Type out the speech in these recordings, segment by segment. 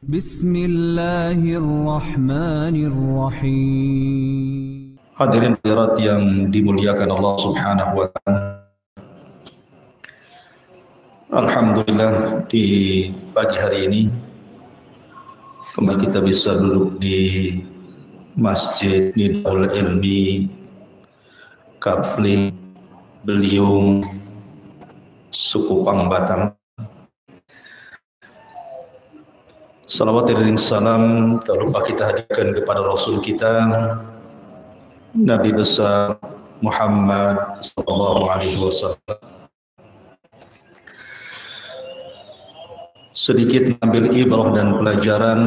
Bismillahirrahmanirrahim. Hadirin hadirat yang dimuliakan Allah Subhanahu wa taala. Alhamdulillah, di pagi hari ini kembali kita bisa duduk di Masjid Nidahul Ilmi Kapling Beliung Suku Pangbatang. Salawat dan salam tak lupa kita hadirkan kepada Rasul kita Nabi besar Muhammad sallallahu alaihi wasallam. Sedikit mengambil ibrah dan pelajaran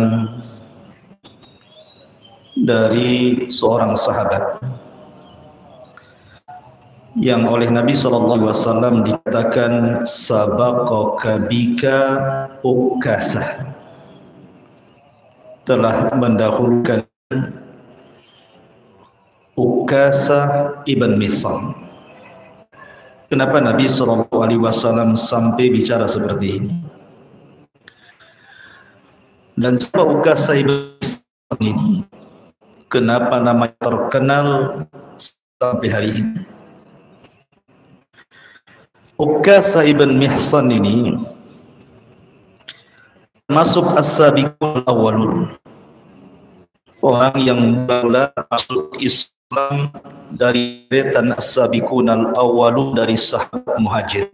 dari seorang sahabat yang oleh Nabi sallallahu alaihi wasallam dikatakan sabaqaka bika Ukasah, telah mendahulukan Ukasah ibn Mihsan. Kenapa Nabi SAW sampai bicara seperti ini? Dan sebab Ukasah ibn Mihsan ini, kenapa namanya terkenal sampai hari ini? Ukasah ibn Mihsan ini masuk as-sabiqul awwalun, orang yang mula masuk Islam dari deretan as-sabiqunal awwalun, dari sahabat muhajir.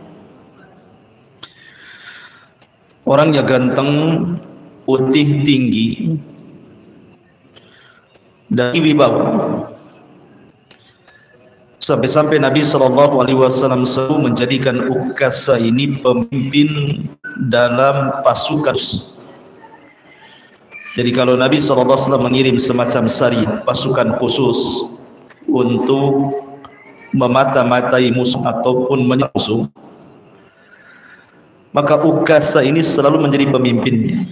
Orangnya ganteng, putih, tinggi, dan wibawa. Sampai-sampai Nabi SAW selalu menjadikan Ukasah ini pemimpin dalam pasukan. Jadi kalau Nabi SAW mengirim semacam sariyah, pasukan khusus untuk memata-matai musuh ataupun menyerang musuh, maka Ukasah ini selalu menjadi pemimpinnya.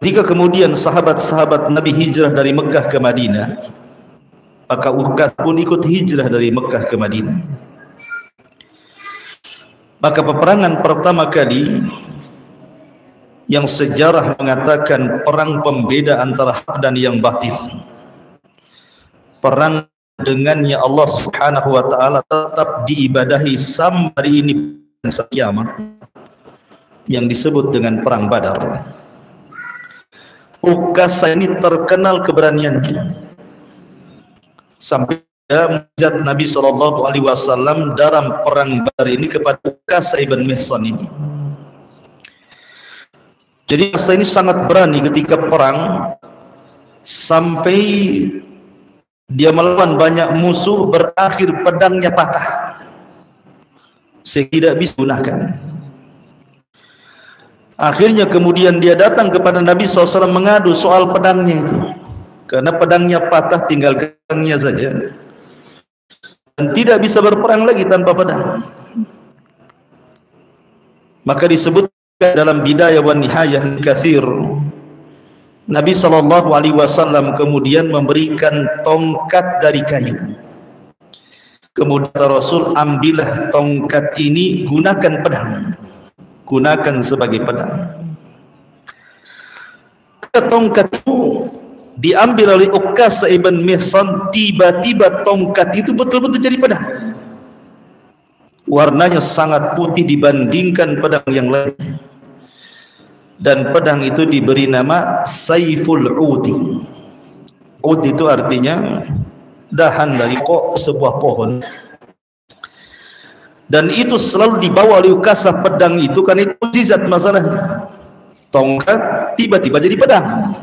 Ketika kemudian sahabat-sahabat Nabi hijrah dari Mekah ke Madinah, maka Ukasah pun ikut hijrah dari Mekah ke Madinah. Maka peperangan pertama kali yang sejarah mengatakan perang pembeda antara hak dan yang batil, perang dengannya Allah Subhanahu wa taala tetap diibadahi sampai hari ini sampai kiamat, yang disebut dengan perang Badar. Ukasah ini terkenal keberaniannya sampai mujad Nabi SAW dalam perang Badar ini kepada Ukasah ibn Mihsan ini. Jadi Ukasah ini sangat berani ketika perang, sampai dia melawan banyak musuh, berakhir pedangnya patah sehingga tidak bisa digunakan. Akhirnya kemudian dia datang kepada Nabi SAW mengadu soal pedangnya itu, karena pedangnya patah, tinggal genggamnya saja dan tidak bisa berperang lagi tanpa pedang. Maka disebut dalam Bidayah wa Nihayah Katsir, Nabi SAW kemudian memberikan tongkat dari kayu. Kemudian Rasul, ambillah tongkat ini, gunakan pedang, gunakan sebagai pedang. Tongkat itu diambil oleh Ukasah ibn Mihsan, tiba-tiba tongkat itu betul-betul jadi pedang. Warnanya sangat putih dibandingkan pedang yang lain, dan pedang itu diberi nama Saiful Udi. Ud itu artinya dahan dari sebuah pohon, dan itu selalu dibawa oleh Ukasah pedang itu karena itu mukjizat masalahnya. Tongkat tiba-tiba jadi pedang.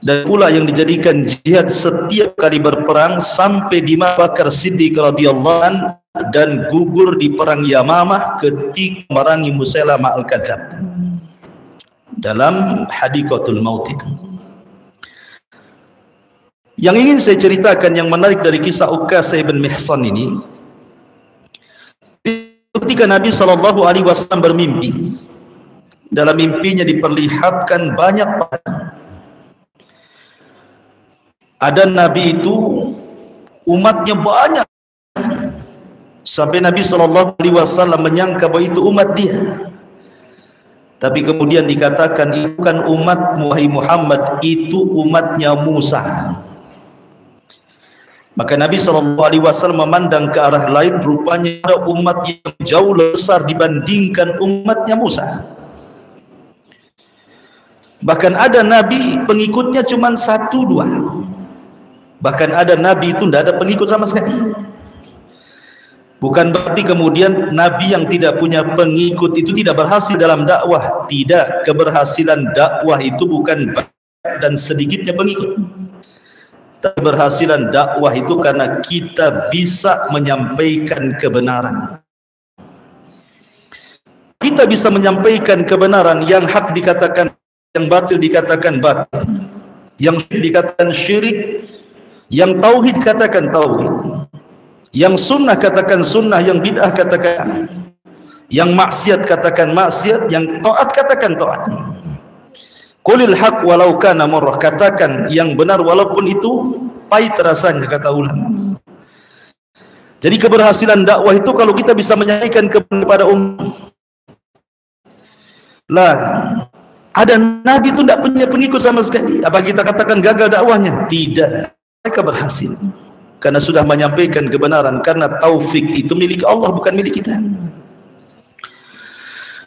Dan pula yang dijadikan jihad setiap kali berperang sampai di Abu Bakar Siddiq radhiyallahu anhu, dan gugur di perang Yamamah ketika merangi Musailamah al-Kadzab dalam Hadikatul Maut itu. Yang ingin saya ceritakan yang menarik dari kisah Ukasah ibn Mihsan ini, ketika Nabi SAW bermimpi, dalam mimpinya diperlihatkan banyak pedang. Ada Nabi itu umatnya banyak, sampai Nabi SAW menyangka bahwa itu umat dia. Tapi kemudian dikatakan itu bukan umatmu wahai Muhammad, itu umatnya Musa. Maka Nabi SAW memandang ke arah lain, rupanya ada umat yang jauh lebih besar dibandingkan umatnya Musa. Bahkan ada Nabi pengikutnya cuma 1-2. Bahkan ada Nabi itu tidak ada pengikut sama sekali. Bukan berarti kemudian Nabi yang tidak punya pengikut itu tidak berhasil dalam dakwah. Tidak, keberhasilan dakwah itu bukan banyak dan sedikitnya pengikut. Keberhasilan dakwah itu karena kita bisa menyampaikan kebenaran. Kita bisa menyampaikan kebenaran, yang hak dikatakan yang batil dikatakan batil, yang syirik dikatakan syirik, yang tauhid katakan tauhid, yang sunnah katakan sunnah, yang bid'ah katakan, yang maksiat katakan maksiat, yang taat katakan taat. Qulil haq walau kana murrah, katakan yang benar walaupun itu pahit rasanya, kata ulama. Jadi keberhasilan dakwah itu kalau kita bisa menyampaikan kepada umat. Lah, ada Nabi itu tidak punya pengikut sama sekali. Apa kita katakan gagal dakwahnya? Tidak. Mereka berhasil karena sudah menyampaikan kebenaran, karena taufik itu milik Allah, bukan milik kita.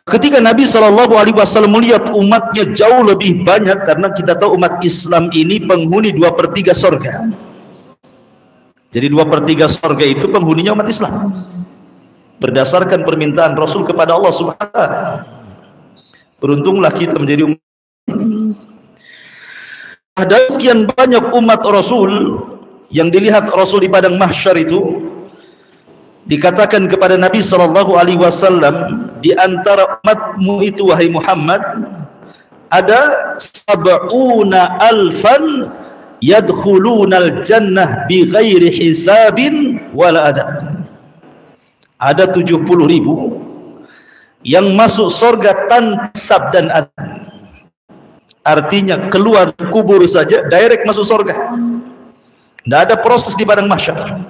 Ketika Nabi SAW melihat umatnya jauh lebih banyak, karena kita tahu umat Islam ini penghuni 2/3 surga. Jadi 2/3 surga itu penghuninya umat Islam berdasarkan permintaan Rasul kepada Allah Subhanahu wa taala. Beruntunglah kita menjadi umat. Ada sekian banyak umat Rasul yang dilihat Rasul di padang mahsyar itu. Dikatakan kepada Nabi SAW, di antara umatmu itu wahai Muhammad, ada 70,000 yadkhulunal jannah bighairi hisabin wala adab. Ada 70,000 yang masuk surga tanpa hisab dan adab. Artinya keluar kubur saja direct masuk surga. Tidak ada proses di padang mahsyar.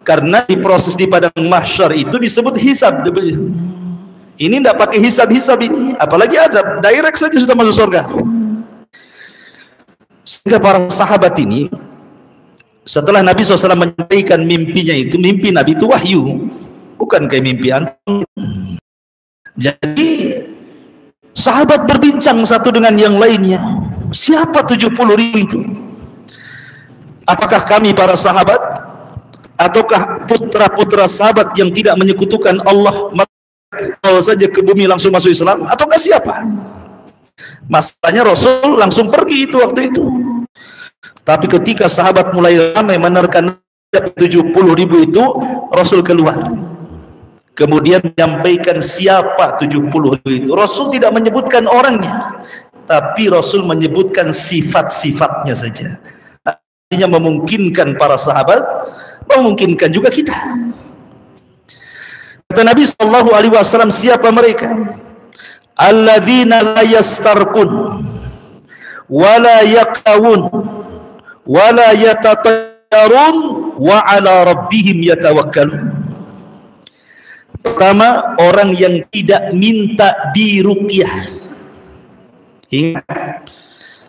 Karena di proses di padang mahsyar itu disebut hisab. Ini tidak pakai hisab-hisab ini, apalagi adab, direct saja sudah masuk surga. Sehingga para sahabat ini, setelah Nabi SAW menyampaikan mimpinya itu, mimpi Nabi itu wahyu, bukan kayak mimpi antum. Jadi sahabat berbincang satu dengan yang lainnya, siapa 70,000 itu? Apakah kami para sahabat, ataukah putra-putra sahabat yang tidak menyekutukan Allah kalau saja ke bumi langsung masuk Islam, ataukah siapa? Masalahnya Rasul langsung pergi itu waktu itu. Tapi ketika sahabat mulai ramai menerkan 70,000 itu, Rasul keluar. Kemudian menyampaikan siapa 70,000 itu. Rasul tidak menyebutkan orangnya, tapi Rasul menyebutkan sifat-sifatnya saja. Artinya memungkinkan para sahabat, memungkinkan juga kita. Kata Nabi SAW, siapa mereka? Alladzina la yastarqun wala yaqawun wala yatatayyarun wa ala rabbihim yatawakkalun. Pertama, orang yang tidak minta diruqyah. Ingat,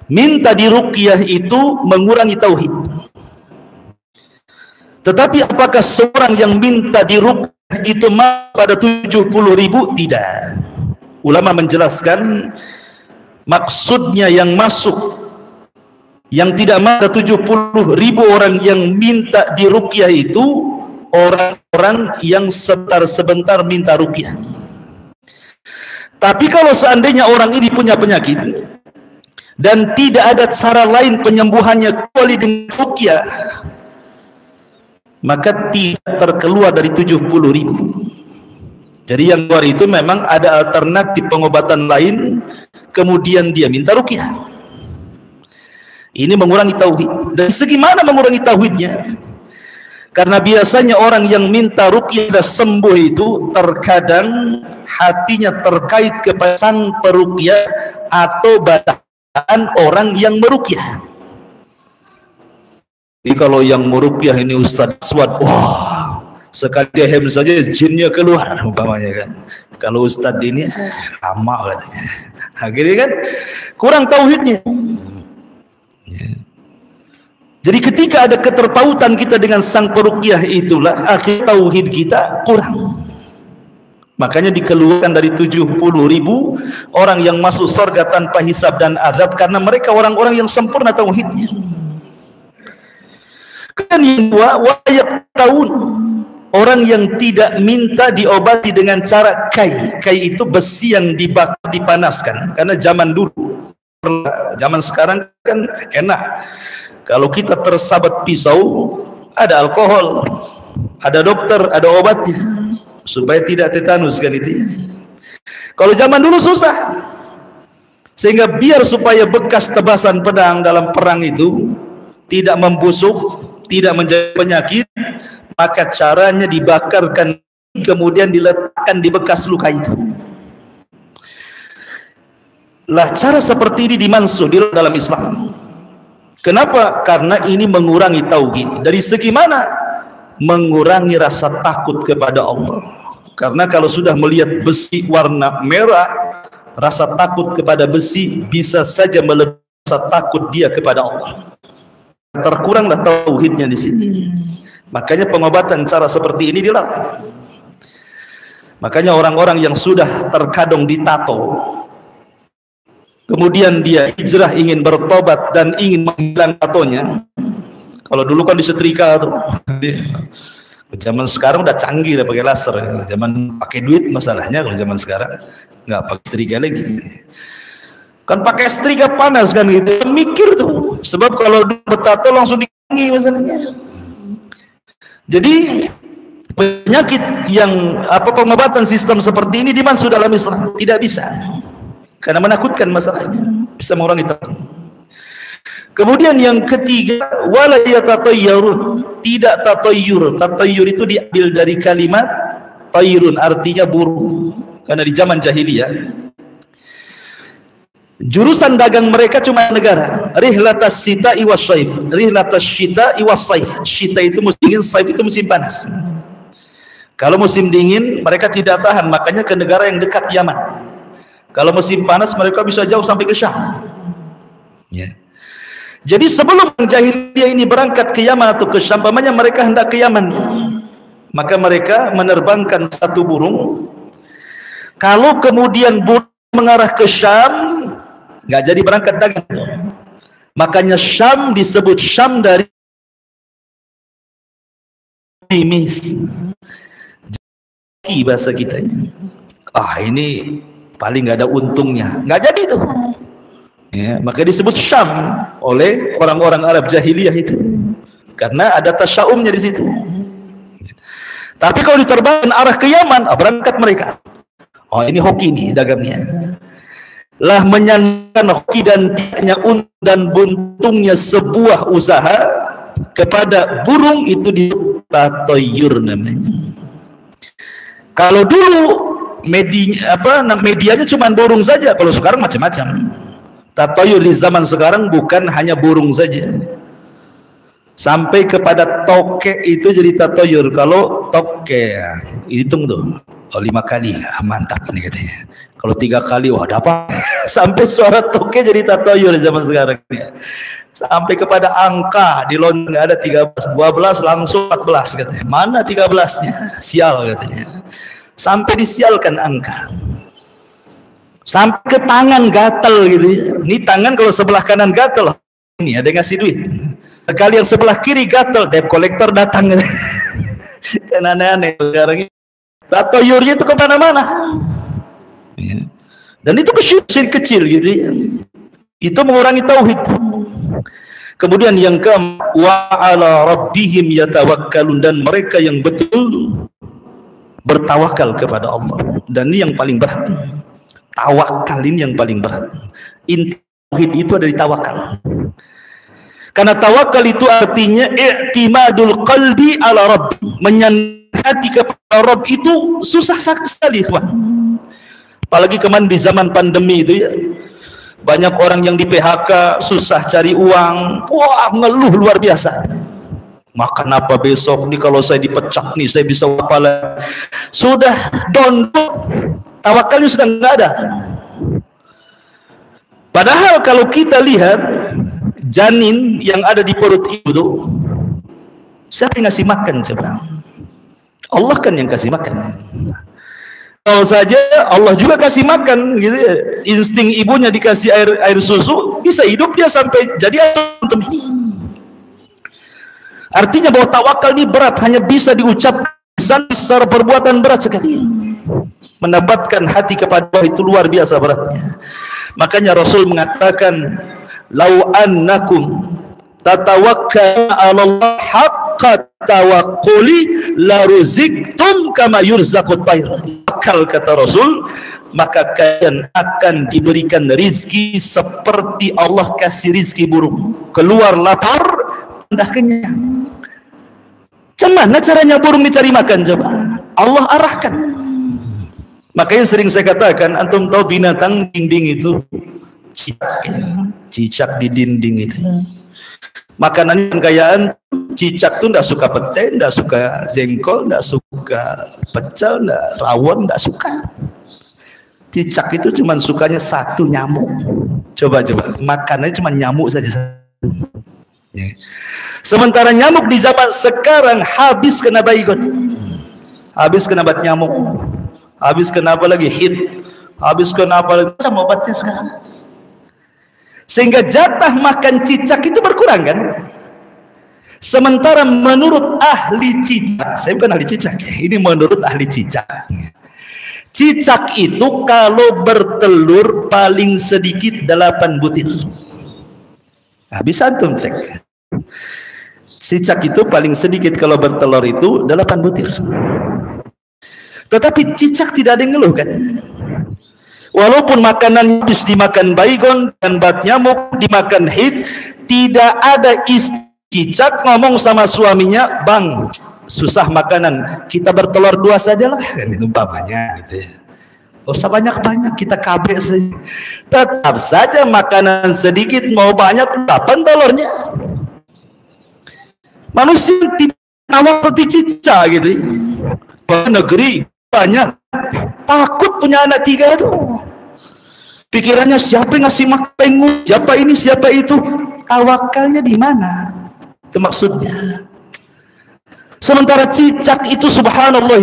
minta diruqyah itu mengurangi tauhid. Tetapi apakah seorang yang minta diruqyah itu masuk pada 70,000? Tidak. Ulama menjelaskan maksudnya yang masuk, yang tidak masuk 70,000 orang yang minta diruqyah itu orang-orang yang sebentar-sebentar minta ruqyah. Tapi kalau seandainya orang ini punya penyakit dan tidak ada cara lain penyembuhannya kecuali dengan ruqyah, maka tidak terkeluar dari 70,000. Jadi yang luar itu memang ada alternatif pengobatan lain, kemudian dia minta ruqyah. Ini mengurangi tauhid. Dan segi mana mengurangi tauhidnya? Karena biasanya orang yang minta ruqyah dan sembuh itu terkadang hatinya terkait kepada sang peruqyah atau bacaan orang yang meruqyah. Jadi kalau yang meruqyah ini Ustaz Aswad, wah, sekali dehem saja jinnya keluar umpamanya kan. Kalau ustadz ini lama katanya. Akhirnya kan kurang tauhidnya. Jadi ketika ada keterpautan kita dengan sang peruqyah, itulah akhir tauhid kita kurang. Makanya dikeluarkan dari 70.000 orang yang masuk surga tanpa hisab dan azab, karena mereka orang-orang yang sempurna tauhidnya. Kemudian yang kedua, wayak tahun, orang yang tidak minta diobati dengan cara kai. Kai itu besi yang dibakar, dipanaskan. Karena zaman dulu, zaman sekarang kan enak. Kalau kita tersabat pisau, ada alkohol, ada dokter, ada obatnya, supaya tidak tetanus kan itu. Kalau zaman dulu susah, sehingga biar supaya bekas tebasan pedang dalam perang itu tidak membusuk, tidak menjadi penyakit, maka caranya dibakarkan, kemudian diletakkan di bekas luka itu. Lah cara seperti ini dimansuh dalam Islam. Kenapa? Karena ini mengurangi tauhid. Dari segi mana? Mengurangi rasa takut kepada Allah. Karena kalau sudah melihat besi warna merah, rasa takut kepada besi bisa saja melebihi rasa takut dia kepada Allah. Terkuranglah tauhidnya di sini. Makanya pengobatan cara seperti ini dilarang. Makanya orang-orang yang sudah terkadang ditato, kemudian dia hijrah ingin bertobat dan ingin menghilang tatonya. Kalau dulu kan disetrika tuh. Zaman sekarang udah canggih, udah pakai laser. Zaman pakai duit masalahnya. Kalau zaman sekarang nggak pakai setrika lagi. Kan pakai setrika panas kan gitu. Mikir tuh. Sebab kalau bertato langsung dikangi masalahnya. Jadi penyakit yang pengobatan sistem seperti ini dimansuh dalam Islam tidak bisa. Karena menakutkan masalahnya, bisa mengurangi takut. Kemudian yang ketiga, wala yatatayyarun, tidak tatayyur. Tatayyur itu diambil dari kalimat tayrun, artinya burung. Karena di zaman jahiliyah jurusan dagang mereka cuma negara. Rihlatas syita'i wassaif. Rihlatas syita'i wassaif. Syita itu musim dingin, saif itu musim panas. Kalau musim dingin mereka tidak tahan, makanya ke negara yang dekat Yaman. Kalau musim panas mereka bisa jauh sampai ke Syam. Ya. Jadi sebelum jahiliyah ini berangkat ke Yaman atau ke Syam, pamannya mereka hendak ke Yaman, maka mereka menerbangkan satu burung. Kalau kemudian burung mengarah ke Syam, nggak jadi berangkat dagang. Makanya Syam disebut Syam dari mimis, bahasa kitanya. Ini paling nggak ada untungnya, nggak jadi tuh. Ya, maka disebut Syam oleh orang-orang Arab jahiliyah itu, karena ada tasyaumnya di situ. Tapi kalau diterbangkan arah ke Yaman, berangkat mereka. Ini hoki nih dagangnya. Lah menyandarkan hoki dan tidaknya untung dan buntungnya sebuah usaha kepada burung itu ditatayyur namanya. Kalau dulu medianya cuma burung saja, kalau sekarang macam-macam. Tatayyur di zaman sekarang bukan hanya burung saja, sampai kepada toke itu jadi tatayyur. Kalau toke hitung tuh 5 kali, mantap nih katanya. Kalau 3 kali, wah dapat. Sampai suara toke jadi tatayyur di zaman sekarang. Sampai kepada angka di London ada 13, 12 langsung 14 katanya. Mana 13-nya? Sial katanya. Sampai disialkan angka. Sampai ke tangan gatel gitu. Ini tangan kalau sebelah kanan gatel, ini ada yang ngasih duit. Sekali yang sebelah kiri gatel, debt collector datang. Kan aneh-aneh sekarang ini. Tatayyurnya itu kemana-mana. Ya. Dan itu kecil gitu ya. Itu mengurangi tauhid. Kemudian yang keempat, wa ala rabbihim yatawakkalun, dan mereka yang betul bertawakal kepada Allah. Dan ini yang paling berat. Tawakal ini yang paling berat. Inti tauhid itu ada di tawakal. Karena tawakal itu artinya i'timadul qalbi ala rabb, menyandar hati kepada Rabb itu susah sekali, teman. Apalagi kemarin di zaman pandemi itu ya, banyak orang yang di PHK, susah cari uang, wah ngeluh luar biasa. Makan apa besok nih, kalau saya dipecat nih saya bisa apa lagi. Sudah download tawakalnya sudah nggak ada. Padahal kalau kita lihat janin yang ada di perut ibu itu, siapa yang ngasih makan coba? Allah kan yang kasih makan. Kalau saja Allah juga kasih makan, gitu ya. Insting ibunya dikasih air susu, bisa hidup dia sampai jadi antum ini. Artinya bahwa tawakal ini berat, hanya bisa diucapkan secara perbuatan berat sekali. Mendapatkan hati kepada Allah itu luar biasa beratnya. Makanya Rasul mengatakan, "Lau annakum tatawakkaluna 'ala Allah haqqa tawakkuli la ruziktum kama yurzaqut tayr." Akal kata Rasul, maka kalian akan diberikan rizki seperti Allah kasih rizki burung. Keluar lapar, dah kenyang. Gimana caranya burung dicari makan coba? Allah arahkan. Makanya sering saya katakan, antum tahu binatang dinding itu cicak di dinding itu. Makanan kekayaan cicak tuh nggak suka pete, nggak suka jengkol, nggak suka pecel, nggak rawon, nggak suka. Cicak itu cuma sukanya satu, nyamuk. Coba makanannya cuma nyamuk saja. Sementara nyamuk di zaman sekarang habis kena baygon, habis kena bat nyamuk, habis kena apa lagi hit, habis kena apa lagi macam obatnya sekarang. Sehingga jatah makan cicak itu berkurang kan. Sementara menurut ahli cicak, saya bukan ahli cicak, ini menurut ahli cicak, cicak itu kalau bertelur paling sedikit 8 butir. Nah, bisa antum cek. Cicak itu paling sedikit kalau bertelur itu 8 butir. Tetapi cicak tidak ada yang ngeluh kan. Walaupun makanan habis dimakan baygon dan bat nyamuk, dimakan hit, tidak ada istri cicak ngomong sama suaminya, "Bang, susah makanan, kita bertelur 2 sajalah," kan itu umpamanya gitu ya. Gak usah banyak-banyak, kita KB saja. Tetap saja makanan sedikit mau banyak, kapan telurnya? Manusia tidak tahu seperti cicak gitu ya. Negeri banyak, takut punya anak 3 itu. Pikirannya siapa yang ngasih makan, siapa ini, siapa itu. Tawakalnya di mana? Itu maksudnya. Sementara cicak itu subhanallah,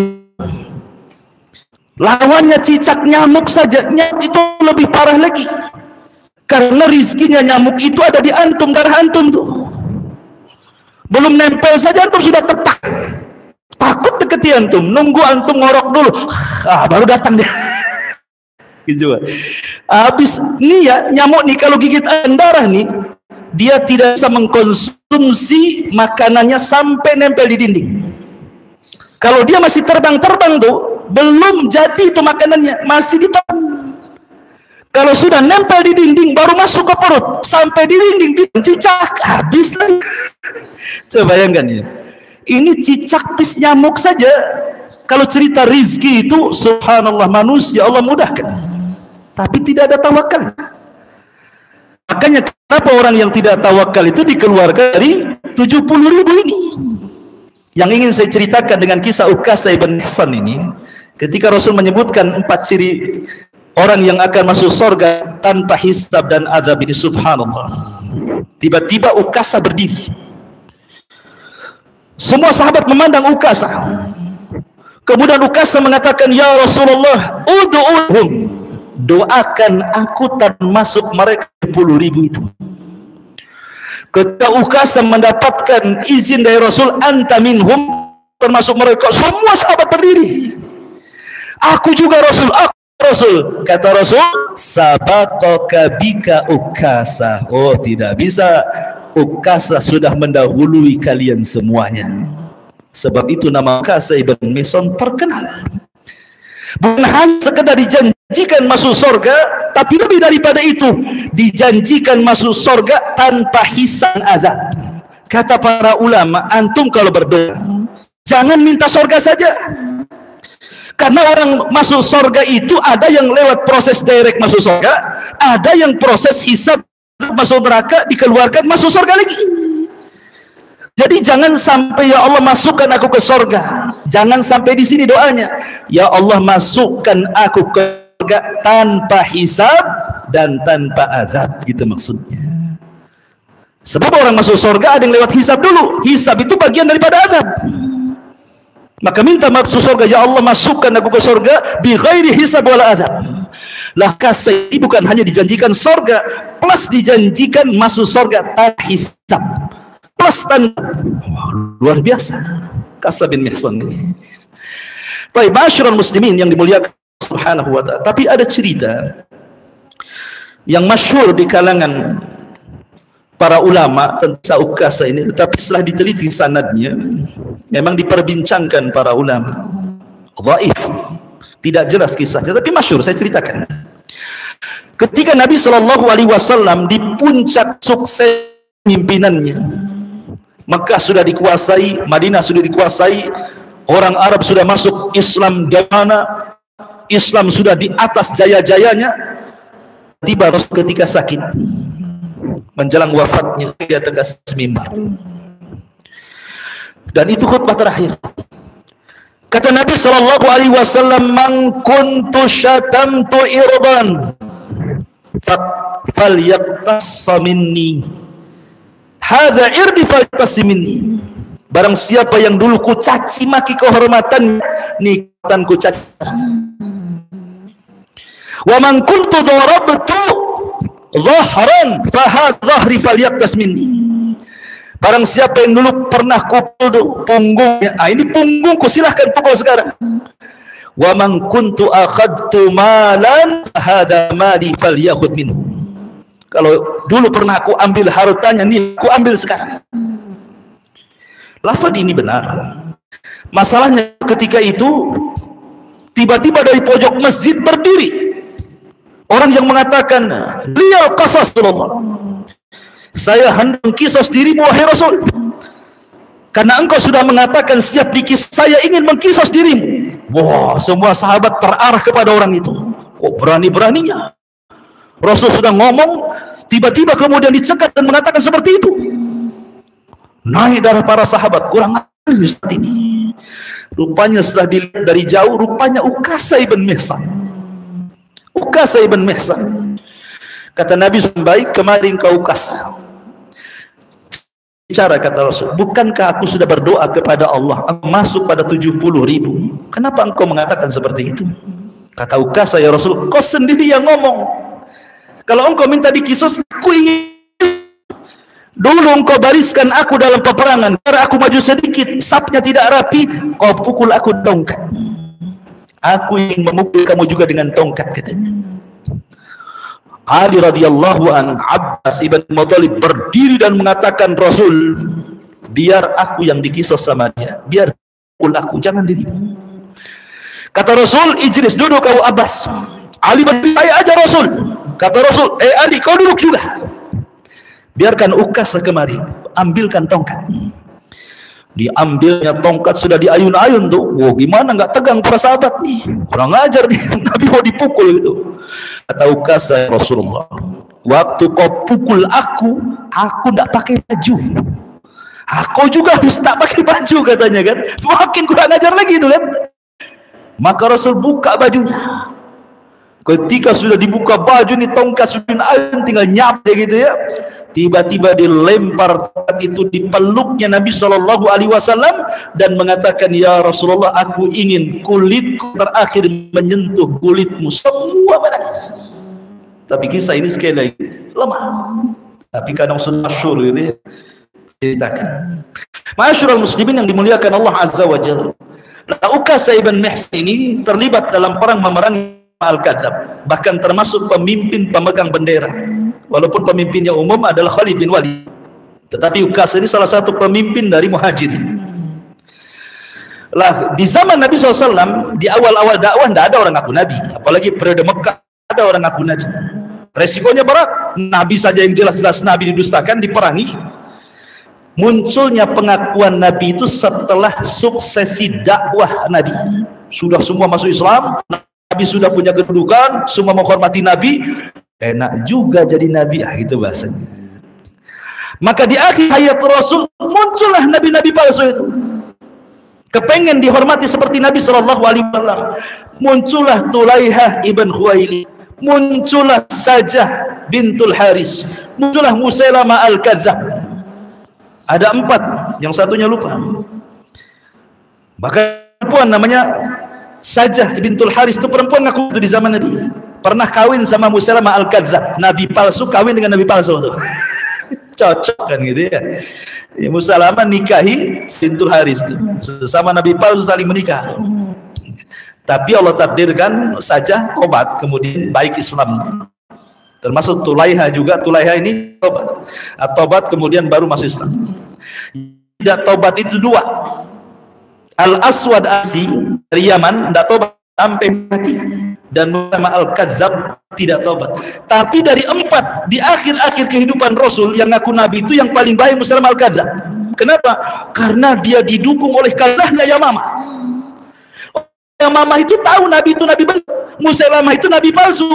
lawannya cicak nyamuk saja. Nyamuk itu lebih parah lagi, karena rizkinya nyamuk itu ada di antum, darah antum tuh. Belum nempel saja antum sudah tepak. Takut deketi antum, nunggu antum ngorok dulu, baru datang dia. Gitu. Habis nih ya, nyamuk nih kalau gigit darah nih, dia tidak bisa mengkonsumsi makanannya sampai nempel di dinding. Kalau dia masih terbang-terbang tuh, belum jadi itu makanannya, masih di tangan. Kalau sudah nempel di dinding, baru masuk ke perut, sampai di dinding, cicak habis lagi. Coba bayangkan ya, ini cicak pis nyamuk saja. Kalau cerita rizki itu subhanallah, manusia Allah mudahkan, tapi tidak ada tawakal. Makanya kenapa orang yang tidak tawakal itu dikeluarkan dari 70.000 ini. Yang ingin saya ceritakan dengan kisah Ukasah ibn Ihsan ini, ketika Rasul menyebutkan 4 ciri orang yang akan masuk surga tanpa hisab dan azab ini, subhanallah. Tiba-tiba Ukasah berdiri. Semua sahabat memandang Ukasah. Kemudian Ukasah mengatakan, "Ya Rasulullah, ud'uhum, doakan aku termasuk mereka 10.000 itu." Ketika Ukasah mendapatkan izin dari Rasul, "Anta minhum," termasuk mereka, semua sahabat berdiri. "Aku juga Rasul, aku Rasul." Kata Rasul, "Sabaqaka bika Ukasah." Oh, tidak bisa, Ukasah sudah mendahului kalian semuanya. Sebab itu nama Ukasah ibn Mihsan terkenal. Bukan hanya sekedar dijanjikan masuk surga, tapi lebih daripada itu, dijanjikan masuk surga tanpa hisab azab. Kata para ulama, antum kalau berdoa, jangan minta surga saja. Karena orang masuk surga itu ada yang lewat proses direct masuk surga, ada yang proses hisab masuk neraka, dikeluarkan masuk surga lagi. Jadi jangan sampai ya Allah masukkan aku ke surga. Jangan sampai di sini doanya. Ya Allah masukkan aku ke surga tanpa hisab dan tanpa azab, gitu maksudnya. Sebab orang masuk surga ada yang lewat hisab dulu. Hisab itu bagian daripada azab. Maka minta masuk surga, ya Allah masukkan aku ke surga bi ghairi hisab wala azab. Lah kasih bukan hanya dijanjikan surga, plus dijanjikan masuk surga tanpa hisab. Plus luar biasa Kasab bin Mihsan ini. Baik, masyarul muslimin yang dimuliakan subhanahu wa ta'ala. Tapi ada cerita yang masyhur di kalangan para ulama tentang Ukasha ini, tetapi setelah diteliti sanadnya memang diperbincangkan para ulama. Dhaif, tidak jelas kisahnya, tapi masyhur, saya ceritakan. Ketika Nabi SAW di puncak sukses pimpinannya, Mekah sudah dikuasai, Madinah sudah dikuasai, orang Arab sudah masuk Islam di mana, Islam sudah di atas jaya-jayanya. Tiba ketika sakit, menjelang wafatnya, dia tegas mimbar, dan itu khutbah terakhir. Kata Nabi SAW, "Man kuntu syatamtu irban, falyaqtassa minni. Hadza irdi falyaqtassa minni." Barang siapa yang dulu ku caci maki kehormatan, nikmatan ku caci. Wa man kuntu darabtu dhahran fa dhahri falyaqtas minni. Barang siapa yang dulu pernah kupukul punggungnya, ini punggungku, silahkan pukul sekarang. Wa man kuntu akhadtu malan hadza mali falyakhudh minhu. Kalau dulu pernah aku ambil hartanya, nih aku ambil sekarang. Lafaz ini benar. Masalahnya ketika itu tiba-tiba dari pojok masjid berdiri orang yang mengatakan, "Liyal qasas Rasulullah." Saya hendak mengkisos dirimu wahai Rasul. Karena engkau sudah mengatakan siap dikis, saya ingin mengkisos dirimu. Wah, semua sahabat terarah kepada orang itu. Oh, berani-beraninya Rasul sudah ngomong, tiba-tiba kemudian dicegat dan mengatakan seperti itu. Naik darah para sahabat, kurang ajar Ustaz ini. Rupanya setelah dilihat dari jauh, rupanya Ukasha bin Mihsan. Ukasha bin Mihsan. Kata Nabi, baik, kemarin kau Ukasha. Bicara, kata Rasul, bukankah aku sudah berdoa kepada Allah, aku masuk pada 70.000. Kenapa engkau mengatakan seperti itu? Kata Ukasha, ya Rasul, kau sendiri yang ngomong. Kalau engkau minta dikisos, aku ingin. Dulu engkau bariskan aku dalam peperangan, karena aku maju sedikit, sapnya tidak rapi, kau pukul aku tongkat. Aku ingin memukul kamu juga dengan tongkat, katanya. Ali radhiyallahu an, Abbas ibn Muttalib berdiri dan mengatakan, Rasul, biar aku yang dikisos sama dia, biar pukul aku, jangan dirimu. Kata Rasul, ijlis, duduk kau Abbas. Ali berdiri, saya aja Rasul. Kata Rasul, Ali, kau duduk juga. Biarkan Ukasha kemari, ambilkan tongkat. Diambilnya tongkat, sudah diayun-ayun tuh. Wow, gimana nggak tegang para sahabat nih? Kurang ajar nih, Nabi mau dipukul gitu. Kata Ukasha, Rasulullah, waktu kau pukul aku nggak pakai baju. Aku juga harus tak pakai baju, katanya kan. Makin kurang ajar lagi itu kan. Maka Rasul buka bajunya. Ketika sudah dibuka baju nih, tongkat sudah ayun, tinggal nyap gitu ya. Tiba-tiba dilempar tongkat itu di peluknya Nabi SAW dan mengatakan, ya Rasulullah, aku ingin kulitku terakhir menyentuh kulitmu. Semua menangis. Tapi kisah ini sekali lagi lemah, tapi kadang sudah masyhur gitu ya, ceritakan. Masyhurul muslimin yang dimuliakan Allah Azza wa Jalla. Ukasha bin Mihsan ini terlibat dalam perang memerangi Al-Kadzab, bahkan termasuk pemimpin pemegang bendera, walaupun pemimpinnya umum adalah Khalid bin Walid, tetapi Ukasha ini salah satu pemimpin dari Muhajirin. Lah di zaman Nabi SAW, di awal-awal dakwah tidak ada orang ngaku Nabi, apalagi periode Mekah ada orang ngaku Nabi. Resikonya berat, Nabi saja yang jelas-jelas Nabi didustakan, diperangi. Munculnya pengakuan Nabi itu setelah suksesi dakwah Nabi, sudah semua masuk Islam, Nabi sudah punya kedudukan, semua menghormati Nabi, enak juga jadi Nabi, itu bahasanya. Maka di akhir hayat Rasul muncullah nabi-nabi palsu itu. Kepengen dihormati seperti Nabi SAW. Muncullah Tulaihah ibn Khuwailid, muncullah Sajah bintul Haris, muncullah Musailamah al-Kadzdzab. Ada 4, yang satunya lupa. Maka perempuan namanya Sajah bintul Haris, itu perempuan ngaku di zaman Nabi, pernah kawin sama Musailamah al-Kadzdzab, nabi palsu kawin dengan nabi palsu tuh. Cocok kan gitu ya. Musailamah nikahi bintul Haris tuh. Sama nabi palsu saling menikah. Tapi Allah takdirkan saja tobat, kemudian baik Islam. Termasuk Tulaiha juga. Tulaiha ini tobat. Tobat kemudian baru masuk Islam. Tidak tobat itu 2. Al-Aswad Asi dari Yaman tidak tobat sampai mati, dan Musailamah al-Kadzdzab tidak tobat. Tapi dari 4 di akhir-akhir kehidupan Rasul yang ngaku nabi itu yang paling baik Musailamah al-Kadzdzab. Kenapa? Karena dia didukung oleh kalahnya Yamamah. Yamamah itu tahu nabi itu nabi benar, Musailamah itu nabi palsu.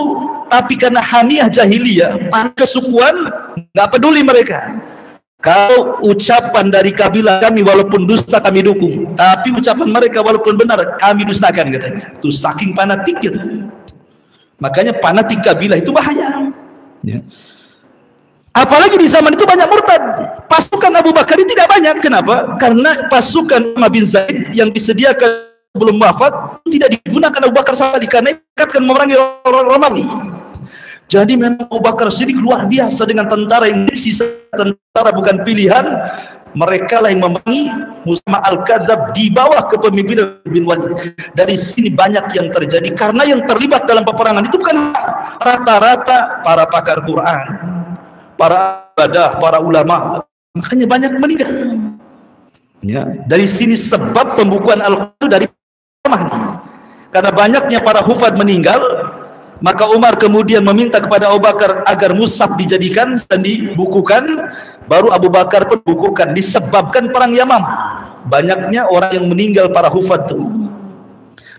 Tapi karena hamiyah jahiliyah, kesukuan, nggak peduli mereka. Kalau ucapan dari kabilah kami walaupun dusta kami dukung, tapi ucapan mereka walaupun benar kami dustakan, katanya. Itu saking fanatiknya. Makanya fanatik kabilah itu bahaya. Ya. Apalagi di zaman itu banyak murtad. Pasukan Abu Bakar ini tidak banyak. Kenapa? Karena pasukan Umar bin Zaid yang disediakan sebelum wafat tidak digunakan Abu Bakar sekali, karena ikatkan memerangi orang Romawi. Jadi memang Abu Bakar Siddiq luar biasa dengan tentara yang sisa tentara bukan pilihan. Mereka lah yang memerangi Musailamah al-Kadzdzab di bawah kepemimpinan bin Walid. Dari sini banyak yang terjadi karena yang terlibat dalam peperangan itu bukan rata-rata para pakar Quran, para ibadah, para ulama. Makanya banyak meninggal. Ya, dari sini sebab pembukuan Al-Quran dari karena banyaknya para hufad meninggal, maka Umar kemudian meminta kepada Abu Bakar agar mushaf dijadikan dan dibukukan. Baru Abu Bakar pun bukukan, disebabkan perang Yamamah. Banyaknya orang yang meninggal para hufad itu.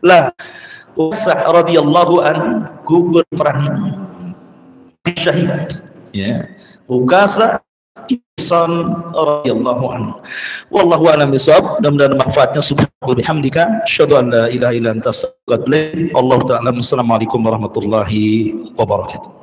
Lah, Ukasah radhiyallahu an gugur perang itu, syahid. Ya, Ukasah Ihsan radhiyallahu anhu. Wallahu a'lam bishawab. Mudah-mudahan manfaatnya. Subhanallah bihamdika asyhadu an la ilaha illa anta astaghfiruka wa atubu ilaik. Allahu ta'ala. Assalamualaikum warahmatullahi wabarakatuh.